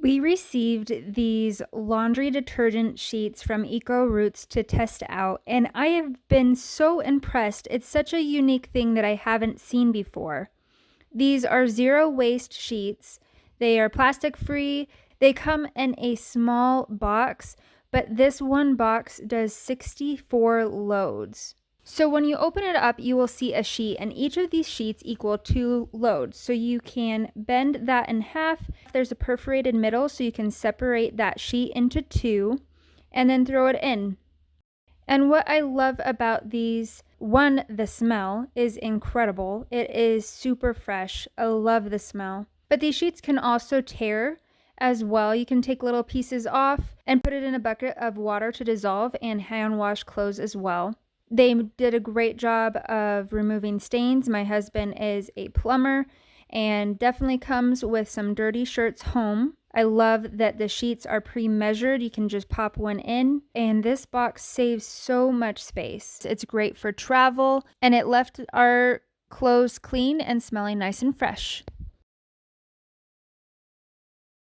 We received these laundry detergent sheets from Eco Roots to test out, and I have been so impressed. It's such a unique thing that I haven't seen before. These are zero waste sheets. They are plastic free. They come in a small box, but this one box does 64 loads. So when you open it up, you will see a sheet, and each of these sheets equal 2 loads. So you can bend that in half. There's a perforated middle, so you can separate that sheet into 2 and then throw it in. And what I love about these, one, the smell is incredible. It is super fresh. I love the smell. But these sheets can also tear as well. You can take little pieces off and put it in a bucket of water to dissolve and hand wash clothes as well. They did a great job of removing stains. My husband is a plumber and definitely comes with some dirty shirts home. I love that the sheets are pre-measured. You can just pop one in, and this box saves so much space. It's great for travel, and it left our clothes clean and smelling nice and fresh.